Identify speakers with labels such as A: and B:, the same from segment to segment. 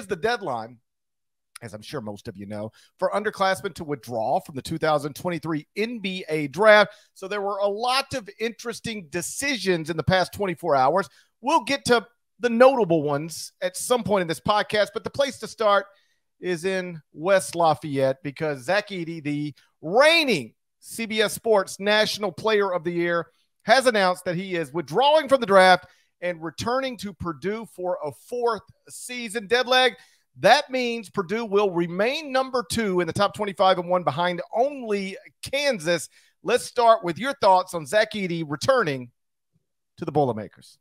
A: is the deadline, as I'm sure most of you know, for underclassmen to withdraw from the 2023 NBA draft. So there were a lot of interesting decisions in the past 24 hours. We'll get to the notable ones at some point in this podcast, but the place to start is in West Lafayette because Zach Edey, the reigning CBS Sports National Player of the Year, has announced that he is withdrawing from the draft and returning to Purdue for a 4th season. Deadleg, that means Purdue will remain number 2 in the top 25 and 1 behind only Kansas. Let's start with your thoughts on Zach Edey returning to the Boilermakers.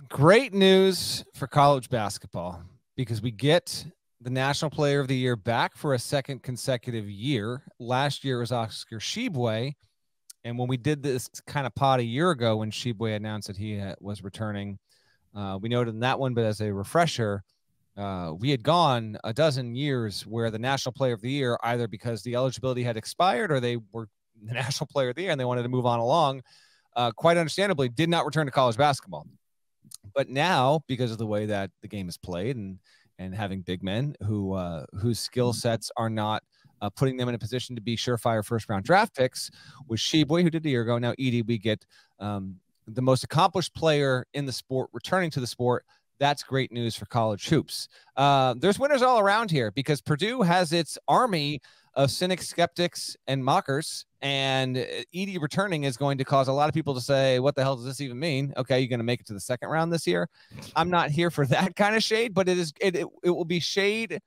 B: Great news for college basketball because we get the National Player of the Year back for a 2nd consecutive year. Last year was Oscar Tshiebwe. And when we did this kind of pod a year ago when Tshiebwe announced that he was returning, we noted in that one, but as a refresher, we had gone a dozen years where the National Player of the Year, either because the eligibility had expired or they were the National Player of the Year and they wanted to move on along, quite understandably, did not return to college basketball. But now, because of the way that the game is played and having big men whose skill sets are not putting them in a position to be surefire first-round draft picks, with Tshiebwe, who did a year ago, now Edey, we get the most accomplished player in the sport returning to the sport. That's great news for college hoops. There's winners all around here because Purdue has its army of cynics, skeptics, and mockers, and Edey returning is going to cause a lot of people to say, what the hell does this even mean? Okay, you're going to make it to the 2nd round this year. I'm not here for that kind of shade, but it will be shade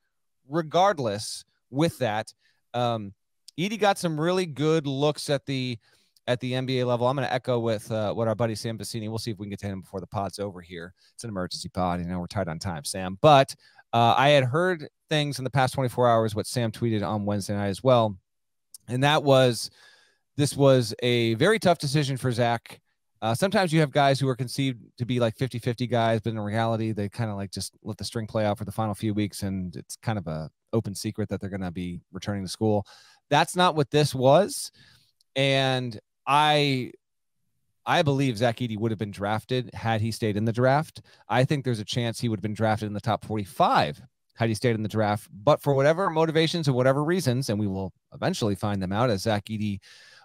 B: regardless with that. Edey got some really good looks at the NBA level. I'm going to echo with what our buddy Sam Bassini. We'll see if we can get to him before the pod's over here. It's an emergency pod. We're tight on time, Sam. But I had heard things in the past 24 hours, what Sam tweeted on Wednesday night as well. And this was a very tough decision for Zach. Sometimes you have guys who are conceived to be like 50-50 guys, but in reality, they kind of like just let the string play out for the final few weeks. And it's kind of a open secret that they're going to be returning to school. That's not what this was. And I believe Zach Edey would have been drafted had he stayed in the draft. I think there's a chance he would have been drafted in the top 45 had he stayed in the draft. But for whatever motivations or whatever reasons, and we will eventually find them out as Zach Edey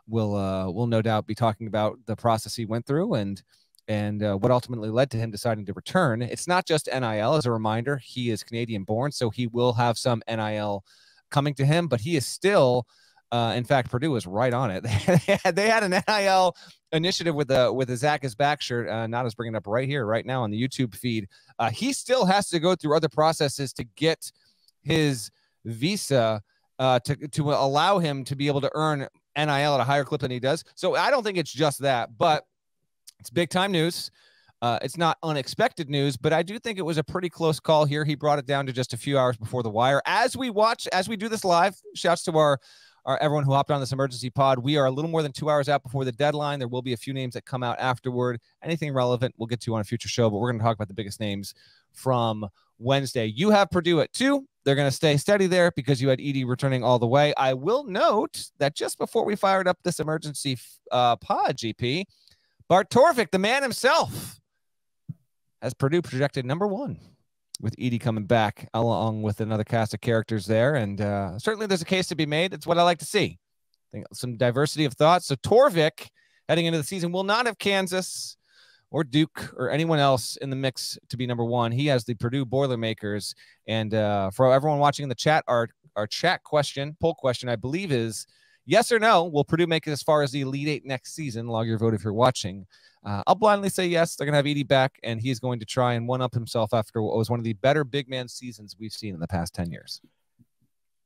B: will no doubt be talking about the process he went through and what ultimately led to him deciding to return. It's not just NIL. As a reminder, he is Canadian born, so he will have some NIL coming to him, but he is still in fact, Purdue was right on it. They had an NIL initiative with the Zach is back shirt. Nada's bringing it up right here, right now on the YouTube feed. He still has to go through other processes to get his visa to allow him to be able to earn NIL at a higher clip than he does. So I don't think it's just that, but it's big time news. It's not unexpected news, but I do think it was a pretty close call here. He brought it down to just a few hours before the wire. As we do this live, shouts to our everyone who hopped on this emergency pod. We are a little more than 2 hours out before the deadline. There will be a few names that come out afterward. Anything relevant, we'll get to on a future show, but we're going to talk about the biggest names from Wednesday. You have Purdue at 2. They're going to stay steady there because you had Edey returning all the way. I will note that just before we fired up this emergency pod, GP, Bart Torvik, the man himself, has Purdue projected number 1. With Edey coming back along with another cast of characters there. And certainly there's a case to be made. It's what I like to see. I think some diversity of thoughts. So Torvik, heading into the season, will not have Kansas or Duke or anyone else in the mix to be number 1. He has the Purdue Boilermakers. And for everyone watching in the chat, our chat question, poll question, I believe is yes or no, will Purdue make it as far as the Elite Eight next season? Log your vote if you're watching. I'll blindly say yes. They're going to have Edey back, and he's going to try and one-up himself after what was one of the better big man seasons we've seen in the past 10 years.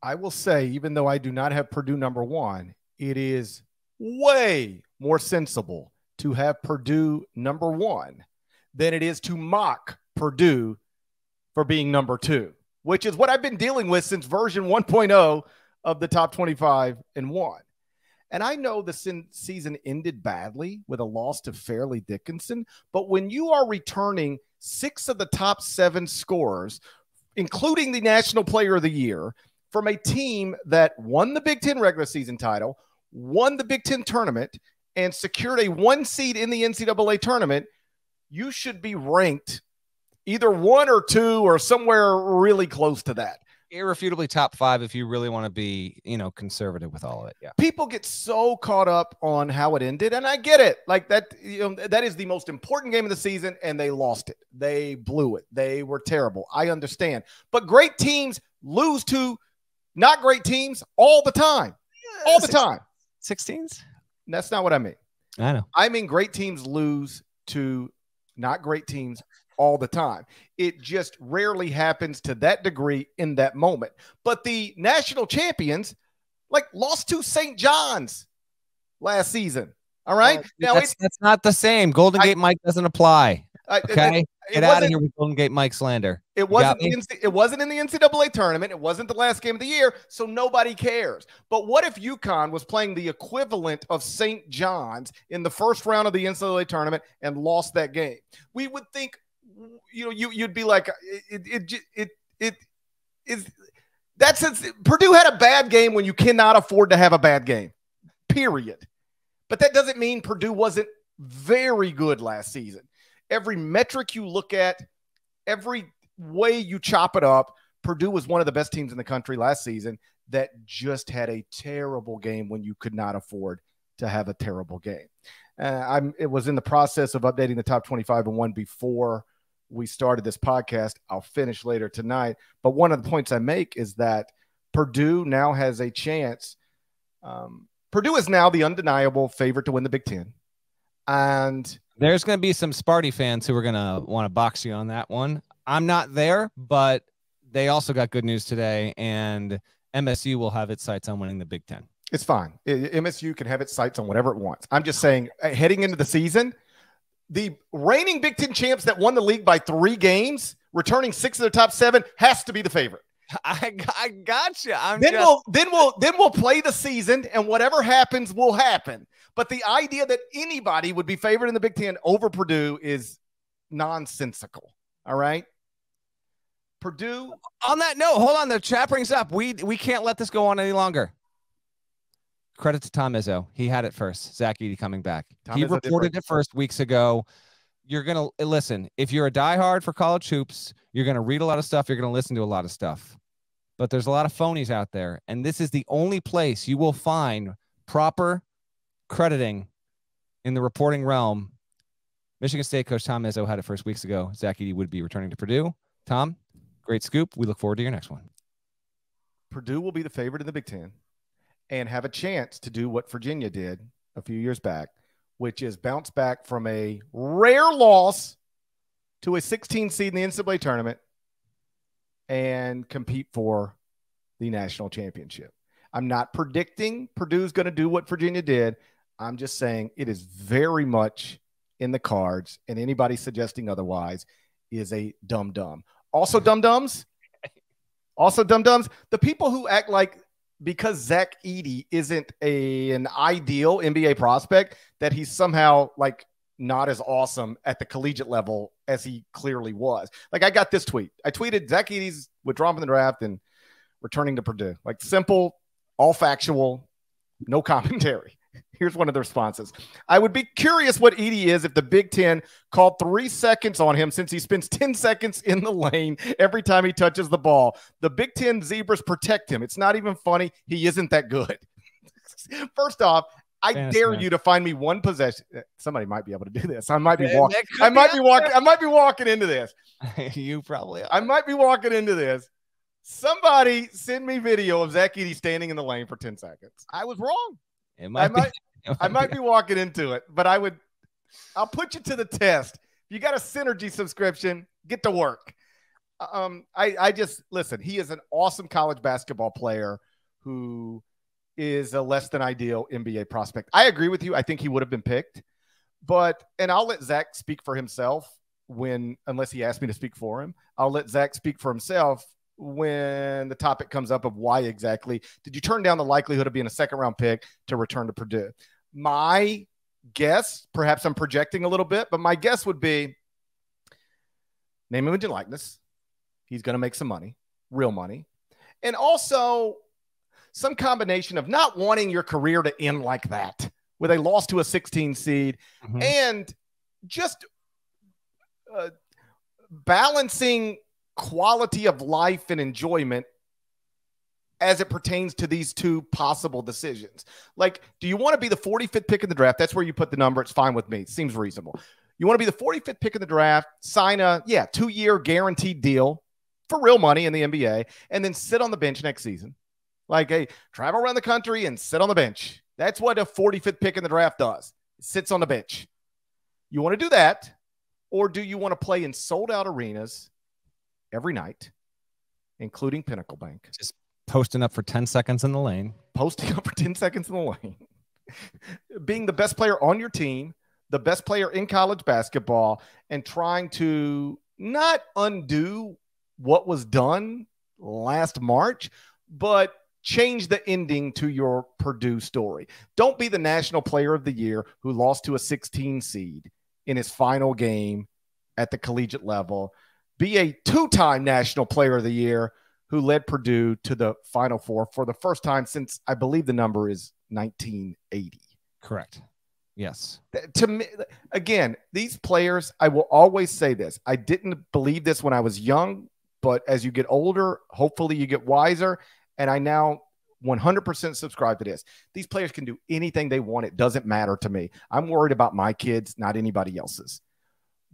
A: I will say, even though I do not have Purdue number 1, it is way more sensible to have Purdue number 1 than it is to mock Purdue for being number 2, which is what I've been dealing with since version 1.0 of the top 25 and 1. And I know the season ended badly with a loss to Fairleigh Dickinson, but when you are returning 6 of the top 7 scorers, including the National Player of the Year, from a team that won the Big Ten regular season title, won the Big Ten tournament, and secured a 1 seed in the NCAA tournament, you should be ranked either 1 or 2 or somewhere really close to that.
B: Irrefutably top 5 if you really want to be, conservative with all of it. Yeah.
A: People get so caught up on how it ended, and I get it. Like that, that is the most important game of the season, and they lost it. They blew it. They were terrible. I understand. But great teams lose to not great teams all the time. All the time.
B: 16s?
A: That's not what I mean.
B: I know.
A: I mean great teams lose to not great teams all the time. It just rarely happens to that degree in that moment. But the national champions lost to St. John's last season. All right.
B: Now that's not the same. Golden Gate Mike doesn't apply. Okay. Get out of here with Golden Gate Mike slander.
A: It wasn't in the NCAA tournament. It wasn't the last game of the year, so nobody cares. But what if UConn was playing the equivalent of St. John's in the first round of the NCAA tournament and lost that game? We would think, you'd be like, Purdue had a bad game when you cannot afford to have a bad game, period. But that doesn't mean Purdue wasn't very good last season. Every metric you look at, every way you chop it up, Purdue was one of the best teams in the country last season that just had a terrible game when you could not afford to have a terrible game. It was in the process of updating the top 25 and 1 before we started this podcast. I'll finish later tonight. But one of the points I make is that Purdue now has a chance. Purdue is now the undeniable favorite to win the Big Ten. And
B: there's going to be some Sparty fans who are going to want to box you on that one. I'm not there, but they also got good news today, and MSU will have its sights on winning the Big Ten.
A: It's fine. MSU can have its sights on whatever it wants. I'm just saying, heading into the season, the reigning Big Ten champs that won the league by 3 games, returning 6 of their top 7, has to be the favorite.
B: I gotcha.
A: Then we'll play the season, and whatever happens will happen. But the idea that anybody would be favored in the Big Ten over Purdue is nonsensical. All right. Purdue.
B: On that note, hold on. The chat brings up. We can't let this go on any longer. Credit to Tom Izzo. He had it first. Zach Edey coming back. He reported it first weeks ago. You're going to listen. If you're a diehard for college hoops, you're going to read a lot of stuff. You're going to listen to a lot of stuff. But there's a lot of phonies out there. And this is the only place you will find proper crediting in the reporting realm. Michigan State coach Tom Izzo had it first weeks ago. Zach Edey would be returning to Purdue. Tom, great scoop. We look forward to your next one.
A: Purdue will be the favorite in the Big Ten and have a chance to do what Virginia did a few years back, which is bounce back from a rare loss to a 16 seed in the NCAA tournament and compete for the national championship. I'm not predicting Purdue's going to do what Virginia did. I'm just saying it is very much in the cards, and anybody suggesting otherwise is a dum-dum. Also dum-dums, the people who act like because Zach Edey isn't an ideal NBA prospect, that he's somehow not as awesome at the collegiate level as he clearly was. I got this tweet. I tweeted Zach Edey's withdrawing from the draft and returning to Purdue. Simple, all factual, no commentary. Here's one of the responses. I would be curious what Edey is if the Big Ten called 3 seconds on him, since he spends 10 seconds in the lane every time he touches the ball. The Big Ten Zebras protect him. It's not even funny. He isn't that good. First off, I dare you to find me one possession. Somebody might be able to do this. I might be walking. I might be walking into this.
B: You probably are.
A: I might be walking into this. Somebody send me video of Zach Edey standing in the lane for 10 seconds. I was wrong. I might be walking into it, but I'll put you to the test. If you got a Synergy subscription, get to work. I just listen. He is an awesome college basketball player who is a less than ideal NBA prospect. I agree with you. I think he would have been picked, and I'll let Zach speak for himself unless he asked me to speak for him. I'll let Zach speak for himself when the topic comes up of why exactly did you turn down the likelihood of being a second-round pick to return to Purdue. My guess, perhaps I'm projecting a little bit, but my guess would be name, image, and likeness. He's going to make some money, real money, and also some combination of not wanting your career to end like that, where they lost to a 16 seed, and just balancing quality of life and enjoyment as it pertains to these two possible decisions. Like, do you want to be the 45th pick in the draft? That's where you put the number. It's fine with me. It seems reasonable. You want to be the 45th pick in the draft, sign a 2-year guaranteed deal for real money in the NBA, and then sit on the bench next season. Like, hey, travel around the country and sit on the bench. That's what a 45th pick in the draft does. It sits on the bench. You want to do that, or do you want to play in sold-out arenas every night, including Pinnacle Bank?
B: Just posting up for 10 seconds in the lane.
A: Posting up for 10 seconds in the lane. Being the best player on your team, the best player in college basketball, and trying to not undo what was done last March, but change the ending to your Purdue story. Don't be the national player of the year who lost to a 16 seed in his final game at the collegiate level. Be a 2-time national player of the year who led Purdue to the Final Four for the first time since, I believe the number is 1980.
B: Correct. Yes.
A: To me, again, these players, I will always say this. I didn't believe this when I was young, but as you get older, hopefully you get wiser. And I now 100% subscribe to this. These players can do anything they want. It doesn't matter to me. I'm worried about my kids, not anybody else's.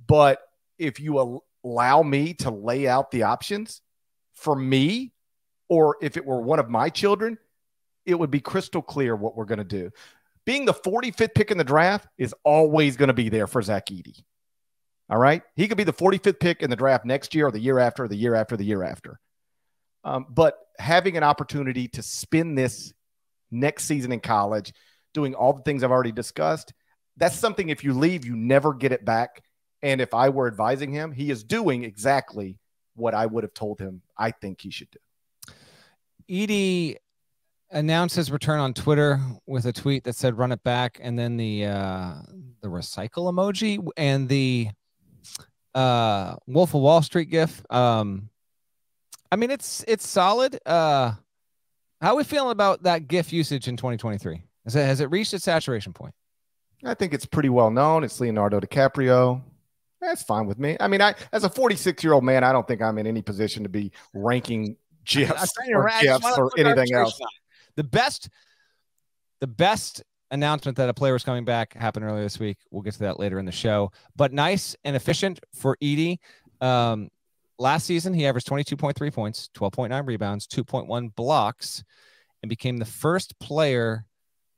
A: But if you allow me to lay out the options for me, or if it were one of my children, it would be crystal clear what we're going to do. Being the 45th pick in the draft is always going to be there for Zach Edey. All right? He could be the 45th pick in the draft next year or the year after, or the year after, the year after. But having an opportunity to spend this next season in college, doing all the things I've already discussed, that's something if you leave, you never get it back. And if I were advising him, he is doing exactly what I would have told him I think he should do.
B: Edey announced his return on Twitter with a tweet that said "run it back," and then the recycle emoji and the Wolf of Wall Street gif. I mean, it's solid. How are we feeling about that gif usage in 2023? Has it reached its saturation point?
A: I think it's pretty well known. It's Leonardo DiCaprio. That's fine with me. I mean, as a 46-year-old man, I don't think I'm in any position to be ranking gifs or anything else.
B: The best announcement that a player was coming back happened earlier this week. We'll get to that later in the show. But nice and efficient for Edey. Last season, he averaged 22.3 points, 12.9 rebounds, 2.1 blocks, and became the first player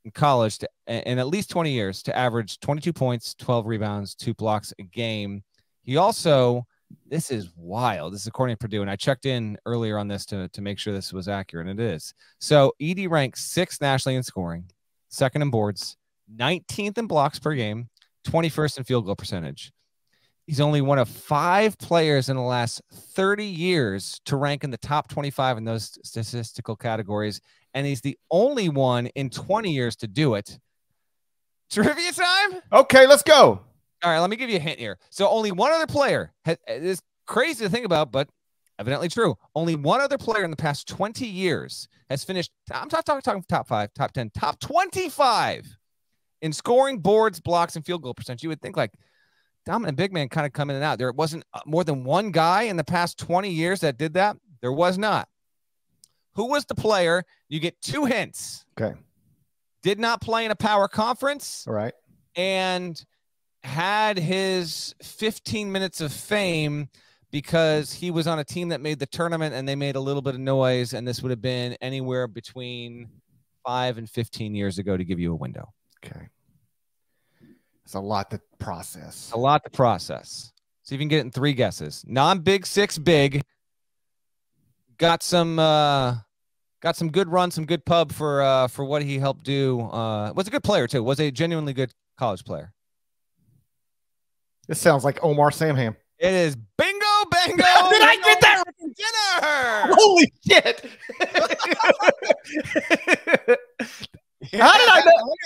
B: in college in at least 20 years to average 22 points, 12 rebounds, 2 blocks a game. He also, this is wild. This is according to Purdue, and I checked in earlier on this to make sure this was accurate, and it is. So Edey ranks 6th nationally in scoring, 2nd in boards, 19th in blocks per game, 21st in field goal percentage. He's only one of 5 players in the last 30 years to rank in the top 25 in those statistical categories, and he's the only one in 20 years to do it. Trivia time?
A: Okay, let's go.
B: All right, let me give you a hint here. So only one other player, it's crazy to think about, but evidently true. Only one other player in the past 20 years has finished, I'm not talking top 5, top 10, top 25 in scoring, boards, blocks, and field goal percentage. You would think like dominant big man kind of come in and out. There wasn't more than one guy in the past 20 years that did that. There was not. Who was the player? You get 2 hints.
A: Okay.
B: Did not play in a power conference.
A: All right.
B: And had his 15 minutes of fame because he was on a team that made the tournament and they made a little bit of noise. And this would have been anywhere between 5 and 15 years ago to give you a window.
A: Okay. It's a lot to process.
B: A lot to process. See if you can get it in 3 guesses. Non-big, 6 big. Got some good run, some good pub for what he helped do. Was a good player too. Was a genuinely good college player.
A: This sounds like Omar Samham.
B: It is bingo, bango.
A: Did I get that?
B: Dinner.
A: Holy shit! How did I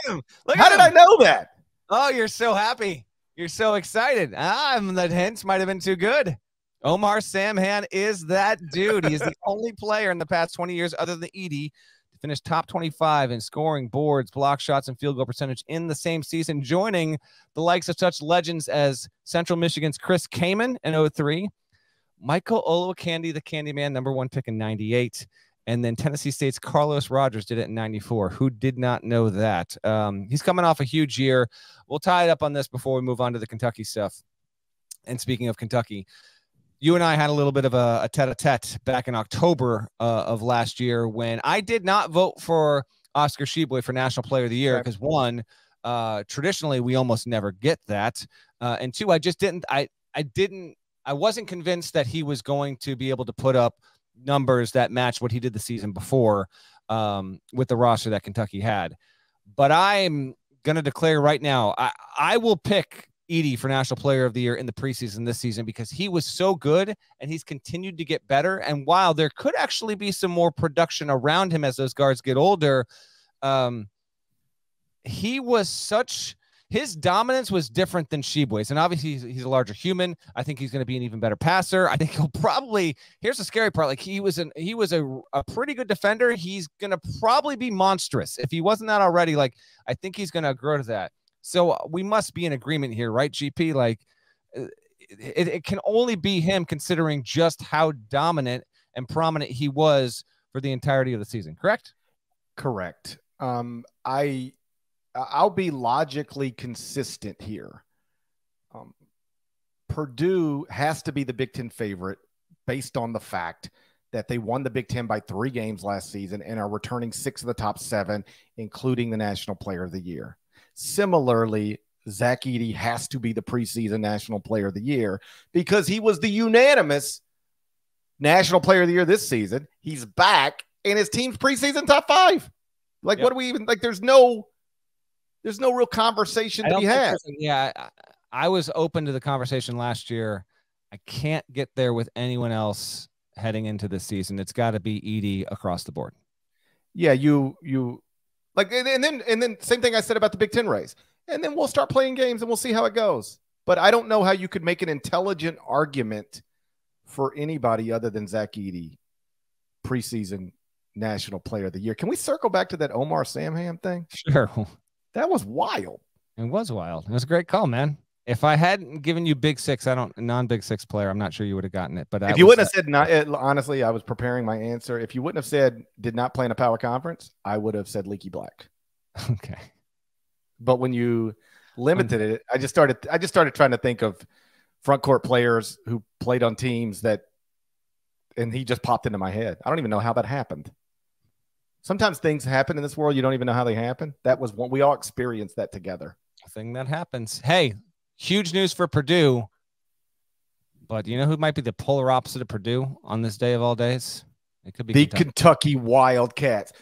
A: know? How did I know that?
B: Oh, you're so happy. You're so excited. The hints might have been too good. Omar Samhan is that dude. He is the only player in the past 20 years other than Edey to finished top 25 in scoring, boards, block shots, and field goal percentage in the same season, joining the likes of such legends as Central Michigan's Chris Kaman in 2003, Michael Olowokandi, the Candyman, #1 pick in 98. And then Tennessee State's Carlos Rogers did it in 94. Who did not know that? He's coming off a huge year. We'll tie it up on this before we move on to the Kentucky stuff. And speaking of Kentucky, you and I had a little bit of a tete-a-tete back in October of last year when I did not vote for Oscar Tshiebwe for National Player of the Year because, one, traditionally we almost never get that. And two, I just didn't. I wasn't convinced that he was going to be able to put up numbers that match what he did the season before with the roster that Kentucky had. But I'm going to declare right now, I will pick Edey for National Player of the Year in the preseason this season because he was so good and he's continued to get better. And while there could actually be some more production around him as those guards get older, he was his dominance was different than Tshiebwe's. And obviously he's a larger human. I think he's going to be an even better passer. I think he'll probably, here's the scary part. Like he was a pretty good defender. He's going to probably be monstrous. If he wasn't that already, like, I think he's going to grow to that. So we must be in agreement here, right? GP, like it can only be him considering just how dominant and prominent he was for the entirety of the season. Correct?
A: Correct. I'll be logically consistent here. Purdue has to be the Big Ten favorite based on the fact that they won the Big Ten by 3 games last season and are returning 6 of the top 7, including the National Player of the Year. Similarly, Zach Edey has to be the preseason National Player of the Year because he was the unanimous National Player of the Year this season. He's back and his team's preseason top 5. Like, What do we even like? There's no real conversation to be had.
B: Yeah, I was open to the conversation last year. I can't get there with anyone else heading into this season. It's got to be Edey across the board.
A: Yeah, you like, and then same thing I said about the Big Ten race. And then we'll start playing games and we'll see how it goes. But I don't know how you could make an intelligent argument for anybody other than Zach Edey preseason National Player of the Year. Can we circle back to that Omar Samham thing?
B: Sure.
A: That was wild.
B: It was wild. It was a great call, man. If I hadn't given you Big Six, non-Big Six player, I'm not sure you would have gotten it. But
A: if you wouldn't have said not, honestly, I was preparing my answer. If you wouldn't have said did not play in a power conference, I would have said Leaky Black.
B: Okay.
A: But when you limited it, I just started trying to think of front court players who played on teams and he just popped into my head. I don't even know how that happened. Sometimes things happen in this world. You don't even know how they happen. That was what we all experienced that together.
B: A thing that happens. Hey, huge news for Purdue. But you know who might be the polar opposite of Purdue on this day of all days? It could be
A: the Kentucky Wildcats.